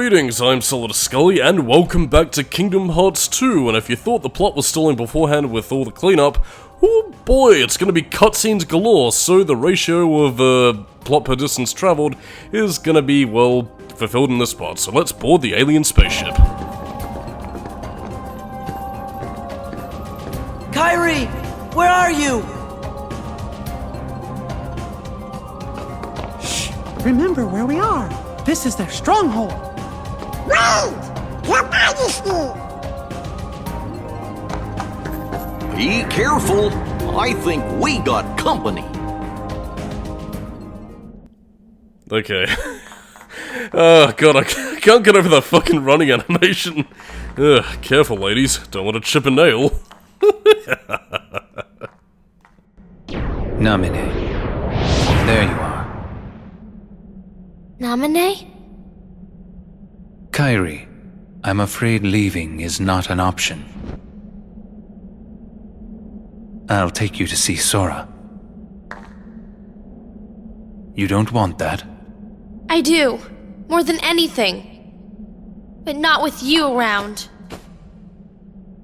Greetings, I'm Solidus-Skully, and welcome back to Kingdom Hearts 2, and if you thought the plot was stalling beforehand with all the cleanup, oh boy, it's gonna be cutscenes galore, so the ratio of, plot per distance traveled is gonna be, well, fulfilled in this part, so let's board the alien spaceship. Kairi! Where are you? Shh! Remember where we are. This is their stronghold. Wait! Your Majesty! Be careful! I think we got company. Okay. Oh god, I can't get over that fucking running animation. Ugh, careful ladies, don't want to chip a nail. Namine. There you are. Namine? Kairi, I'm afraid leaving is not an option. I'll take you to see Sora. You don't want that? I do. More than anything. But not with you around.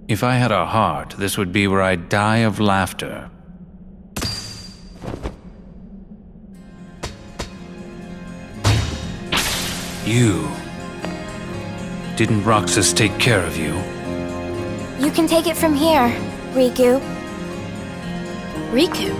If I had a heart, this would be where I'd die of laughter. You. Didn't Roxas take care of you? You can take it from here, Riku. Riku?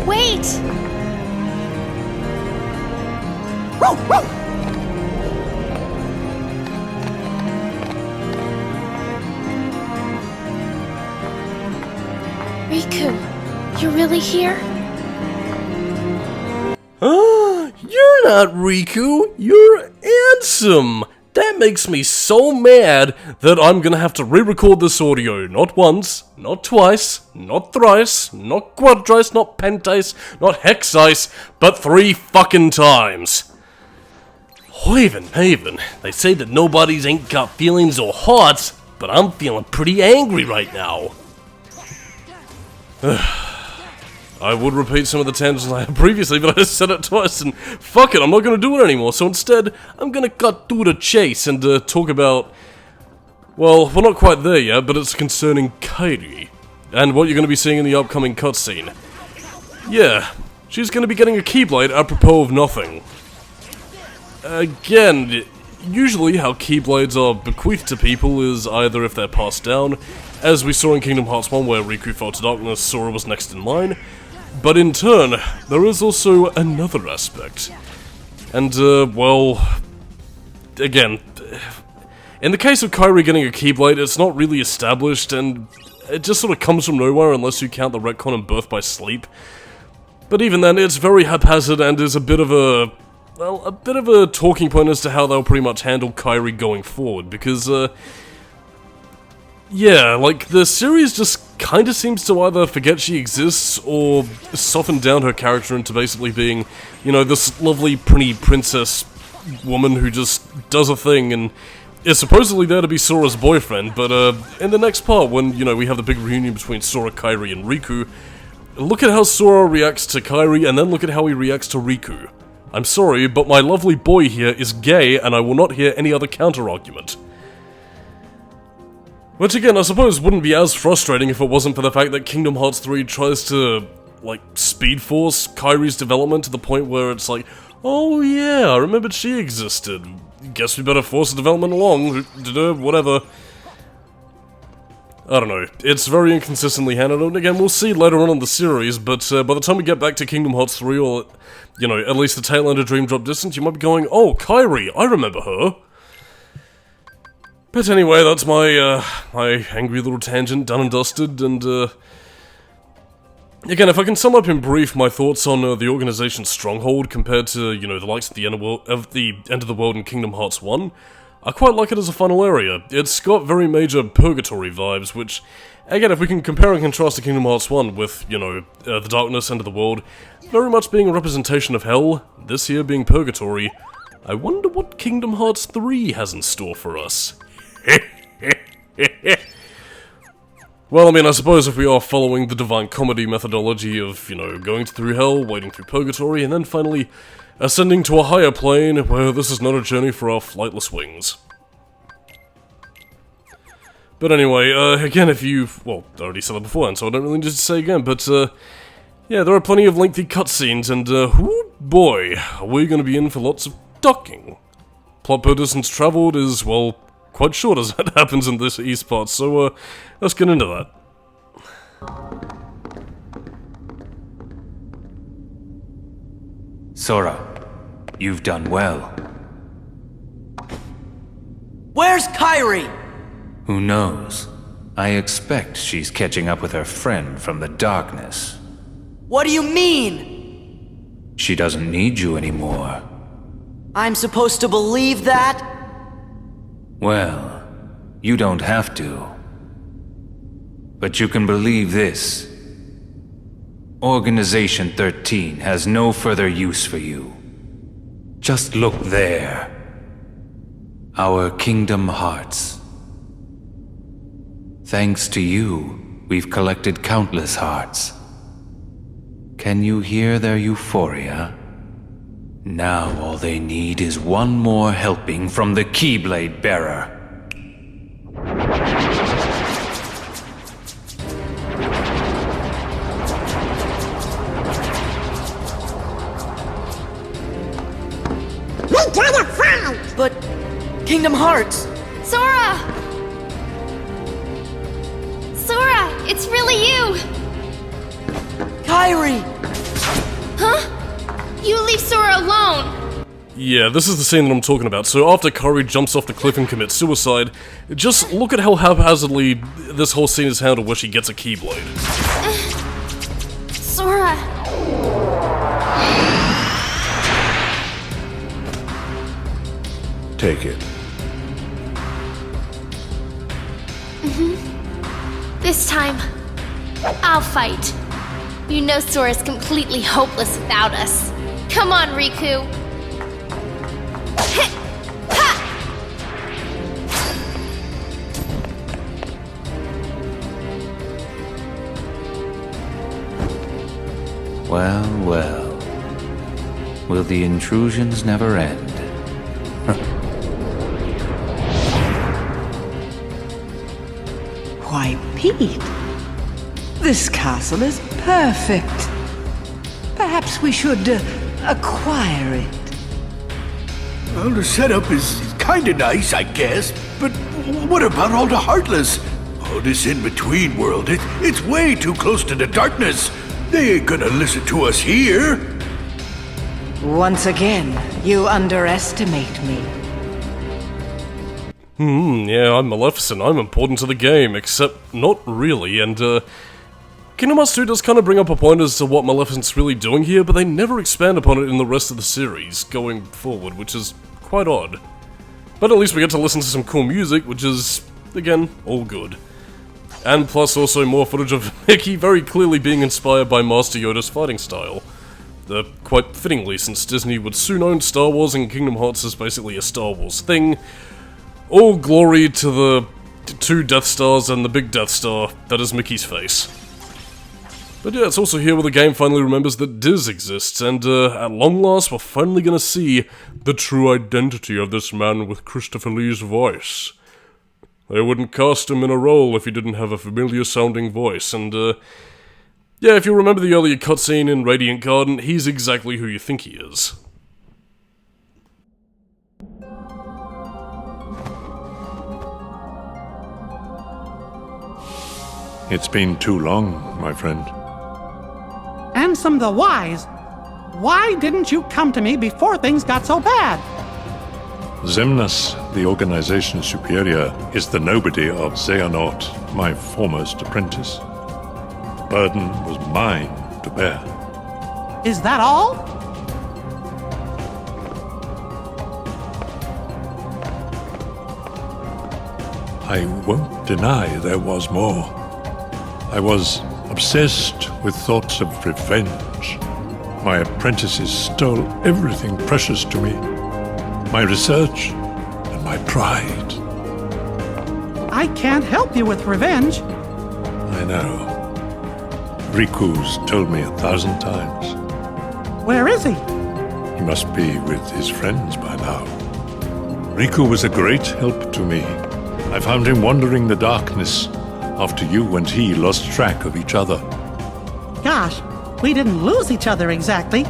Wait! Riku, you're really here? You're not Riku, you're Ansem! That makes me so mad that I'm gonna have to re-record this audio not once, not twice, not thrice, not quadrice, not pentice, not hexice, but 3 fucking times. Haven, they say that nobody's ain't got feelings or hearts, but I'm feeling pretty angry right now. I would repeat some of the tangents I had previously, but I just said it twice, and fuck it, I'm not gonna do it anymore, so instead, I'm gonna cut through the chase and talk about... Well, we're not quite there yet, but it's concerning Kairi, and what you're gonna be seeing in the upcoming cutscene. Yeah, she's gonna be getting a Keyblade apropos of nothing. Again, usually how Keyblades are bequeathed to people is either if they're passed down, as we saw in Kingdom Hearts 1 where Riku fell to darkness, Sora was next in line, but in turn, there is also another aspect. And, well... Again, in the case of Kairi getting a Keyblade, it's not really established, and it just sort of comes from nowhere unless you count the retcon and Birth by Sleep. But even then, it's very haphazard and is a bit of a... Well, a bit of a talking point as to how they'll pretty much handle Kairi going forward, because, yeah, like, the series just kinda seems to either forget she exists, or soften down her character into basically being, you know, this lovely, pretty princess woman who just does a thing, and is supposedly there to be Sora's boyfriend, but, in the next part, when, you know, we have the big reunion between Sora, Kairi, and Riku, look at how Sora reacts to Kairi, and then look at how he reacts to Riku. I'm sorry, but my lovely boy here is gay, and I will not hear any other counter-argument. Which again, I suppose wouldn't be as frustrating if it wasn't for the fact that Kingdom Hearts 3 tries to, like, speed force Kairi's development to the point where it's like, oh yeah, I remembered she existed. Guess we better force the development along, whatever. I don't know, it's very inconsistently handled, and again, we'll see later on in the series, but by the time we get back to Kingdom Hearts 3, or, you know, at least the tail end of Dream Drop Distance, you might be going, oh, Kairi, I remember her. But anyway, that's my, my angry little tangent done and dusted, and, again, if I can sum up in brief my thoughts on the organization's stronghold compared to, you know, the likes of the End of the World in Kingdom Hearts 1, I quite like it as a final area. It's got very major purgatory vibes, which, again, if we can compare and contrast to Kingdom Hearts 1 with, you know, the darkness, end of the world, very much being a representation of hell, this here being purgatory, I wonder what Kingdom Hearts 3 has in store for us. Well, I mean, I suppose if we are following the Divine Comedy methodology of, you know, going through hell, wading through purgatory, and then finally ascending to a higher plane, where this is not a journey for our flightless wings. But anyway, again, if you've... well, I already said that beforehand, so I don't really need to say again, but, yeah, there are plenty of lengthy cutscenes, and, whoo boy, are we gonna be in for lots of docking. Plot per distance travelled is, well, quite short as that happens in this east part, so, let's get into that. Sora, you've done well. Where's Kairi? Who knows? I expect she's catching up with her friend from the darkness. What do you mean? She doesn't need you anymore. I'm supposed to believe that? Well, you don't have to. But you can believe this. Organization 13 has no further use for you. Just look there. Our Kingdom Hearts. Thanks to you, we've collected countless hearts. Can you hear their euphoria? Now all they need is one more helping from the Keyblade Bearer. We gotta fight! But... Kingdom Hearts! Sora! Sora, it's really you! Kairi! Huh? You leave Sora alone! Yeah, this is the scene that I'm talking about. So after Kairi jumps off the cliff and commits suicide, just look at how haphazardly this whole scene is handled where she gets a Keyblade. Sora... Take it. This time, I'll fight. You know Sora's completely hopeless without us. Come on, Riku! Hit! Ha! Well, well. Will the intrusions never end? Why, Pete, this castle is perfect. Perhaps we should acquire it. Well, the setup is kinda nice, I guess, but what about all the Heartless? All this in-between world, it's way too close to the darkness. They ain't gonna listen to us here. Once again, you underestimate me. Yeah, I'm Maleficent, I'm important to the game, except not really, and, Kingdom Hearts 2 does kind of bring up a point as to what Maleficent's really doing here, but they never expand upon it in the rest of the series going forward, which is quite odd. But at least we get to listen to some cool music, which is, again, all good. And plus also more footage of Mickey very clearly being inspired by Master Yoda's fighting style. Quite fittingly, since Disney would soon own Star Wars and Kingdom Hearts is basically a Star Wars thing. All glory to the two Death Stars and the big Death Star that is Mickey's face. But yeah, it's also here where the game finally remembers that Diz exists, and at long last we're finally gonna see the true identity of this man with Christopher Lee's voice. They wouldn't cast him in a role if he didn't have a familiar sounding voice, and yeah, if you remember the earlier cutscene in Radiant Garden, he's exactly who you think he is. It's been too long, my friend. Ansem the Wise, why didn't you come to me before things got so bad? Xemnas, the organization superior, is the nobody of Xehanort, my foremost apprentice. The burden was mine to bear. Is that all? I won't deny there was more. I was obsessed with thoughts of revenge. My apprentices stole everything precious to me. My research and my pride. I can't help you with revenge. I know. Riku's told me 1,000 times. Where is he? He must be with his friends by now. Riku was a great help to me. I found him wandering the darkness after you and he lost track of each other. Gosh, we didn't lose each other exactly.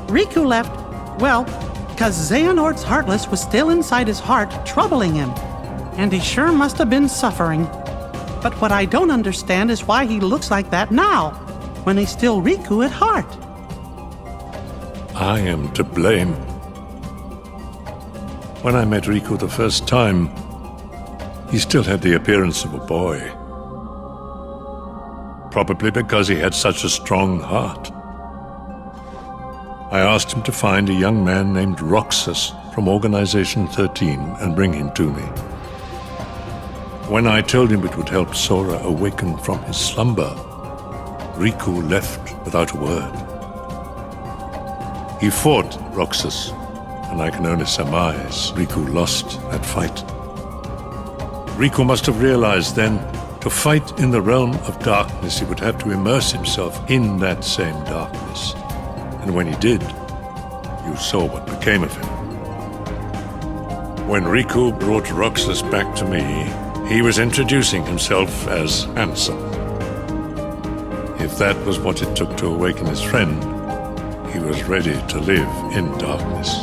Riku left, well, because Xehanort's Heartless was still inside his heart, troubling him. And he sure must have been suffering. But what I don't understand is why he looks like that now, when he's still Riku at heart. I am to blame. When I met Riku the first time, he still had the appearance of a boy. Probably because he had such a strong heart. I asked him to find a young man named Roxas from Organization 13 and bring him to me. When I told him it would help Sora awaken from his slumber, Riku left without a word. He fought Roxas, and I can only surmise Riku lost that fight. Riku must have realized then, to fight in the realm of darkness, he would have to immerse himself in that same darkness. And when he did, you saw what became of him. When Riku brought Roxas back to me, he was introducing himself as handsome. If that was what it took to awaken his friend, he was ready to live in darkness.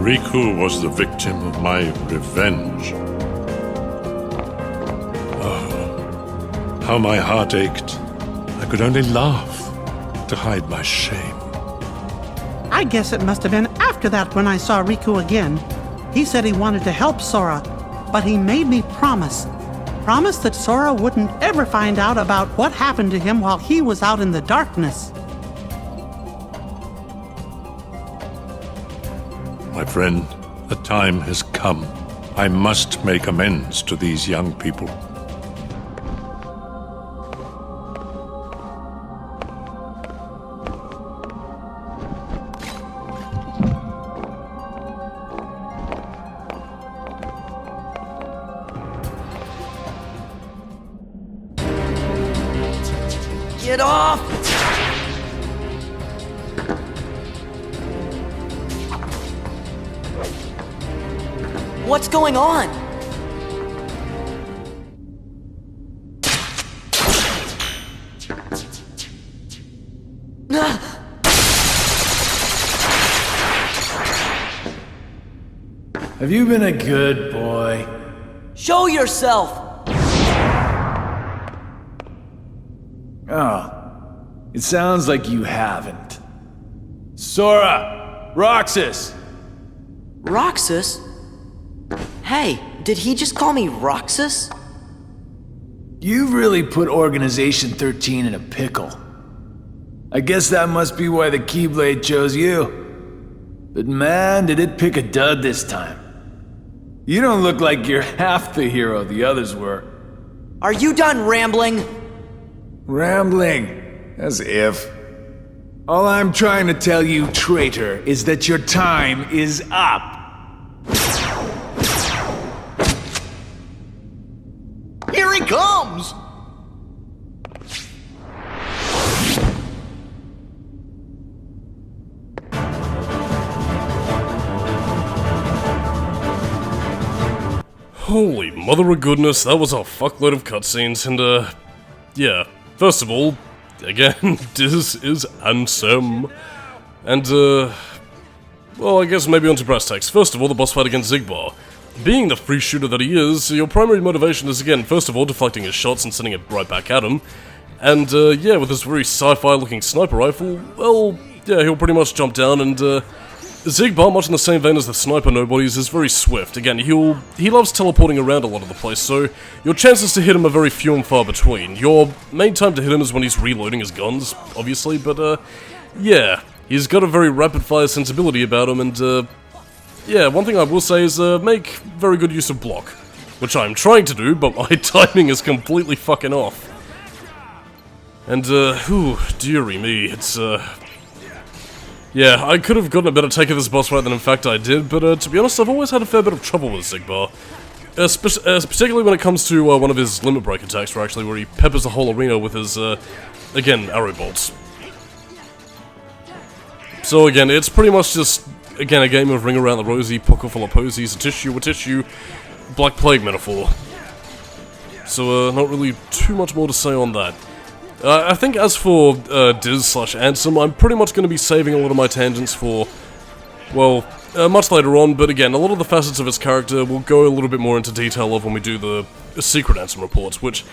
Riku was the victim of my revenge. Oh, how my heart ached. I could only laugh to hide my shame. I guess it must have been after that when I saw Riku again. He said he wanted to help Sora, but he made me promise. Promise that Sora wouldn't ever find out about what happened to him while he was out in the darkness. My friend, the time has come. I must make amends to these young people. Get off! What's going on? Have you been a good boy? Show yourself! Oh, it sounds like you haven't. Sora! Roxas! Roxas? Hey, did he just call me Roxas? You've really put Organization 13 in a pickle. I guess that must be why the Keyblade chose you. But man, did it pick a dud this time. You don't look like you're half the hero the others were. Are you done rambling? Rambling? As if. All I'm trying to tell you, traitor, is that your time is up. Here he comes! Holy mother of goodness, that was a fuckload of cutscenes, and yeah. First of all, again, this is Ansem. And well, I guess maybe onto brass tacks. First of all, the boss fight against Xigbar. Being the free shooter that he is, your primary motivation is, again, first of all, deflecting his shots and sending it right back at him. And, yeah, with his very sci-fi looking sniper rifle, well, yeah, he'll pretty much jump down and, Xigbar, much in the same vein as the sniper nobodies, is very swift. Again, he loves teleporting around a lot of the place, so your chances to hit him are very few and far between. Your main time to hit him is when he's reloading his guns, obviously, but, yeah, he's got a very rapid-fire sensibility about him, and, yeah, one thing I will say is make very good use of block. Which I'm trying to do, but my timing is completely fucking off. And, dearie me, it's, yeah, I could have gotten a better take of this boss fight than in fact I did, but, to be honest, I've always had a fair bit of trouble with Xigbar. Particularly when it comes to, one of his limit break attacks, where he peppers the whole arena with his, again, arrow bolts. So again, it's pretty much just, again, a game of ring around the rosy, pocket full of posies, a tissue, Black Plague metaphor. So, not really too much more to say on that. I think as for Diz/Ansem, I'm pretty much going to be saving a lot of my tangents for, well, much later on, but again, a lot of the facets of his character will go a little bit more into detail of when we do the secret Ansem reports, which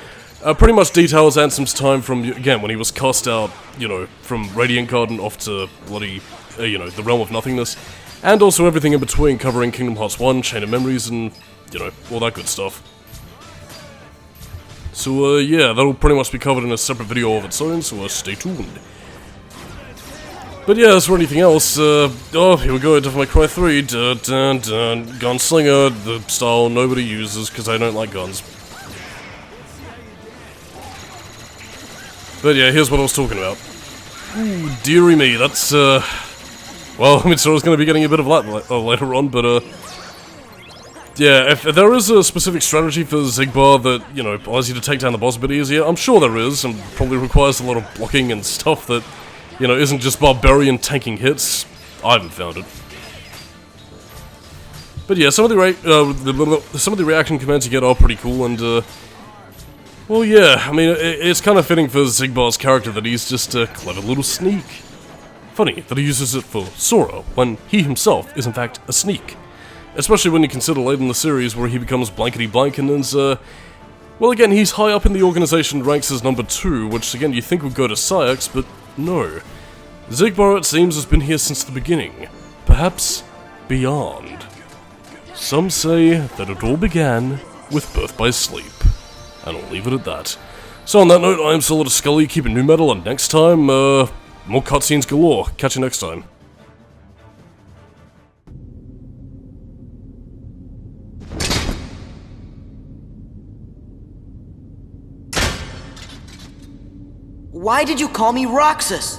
pretty much details Ansem's time from, again, when he was cast out, you know, from Radiant Garden off to bloody, you know, the Realm of Nothingness, and also everything in between, covering Kingdom Hearts 1, Chain of Memories, and, you know, all that good stuff. So, yeah, that'll pretty much be covered in a separate video of its own, so stay tuned. But yeah, as for anything else, oh, here we go, Devil May Cry 3, Gunslinger, the style nobody uses because I don't like guns. But yeah, here's what I was talking about. Ooh, dearie me, that's, well, I mean, Sora's gonna be getting a bit of that later on, but, yeah, if there is a specific strategy for Xigbar that, you know, allows you to take down the boss a bit easier, I'm sure there is, and probably requires a lot of blocking and stuff that, you know, isn't just barbarian tanking hits. I haven't found it. But yeah, some of the reaction commands you get are pretty cool, and, well, yeah, I mean, it's kind of fitting for Xigbar's character that he's just a clever little sneak. Funny that he uses it for Sora, when he himself is in fact a sneak. Especially when you consider late in the series where he becomes blankety-blank and is, well, again, he's high up in the organization, ranks as number 2, which, again, you think would go to Syx, but no. Xigbar, it seems, has been here since the beginning. Perhaps beyond. Some say that it all began with Birth by Sleep. And I'll leave it at that. So on that note, I am Solidus-Skully, keeping new metal, and next time, more cutscenes galore. Catch you next time. Why did you call me Roxas?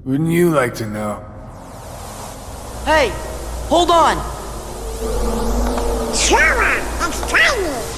Wouldn't you like to know? Hey, hold on! Sora, it's Kairi!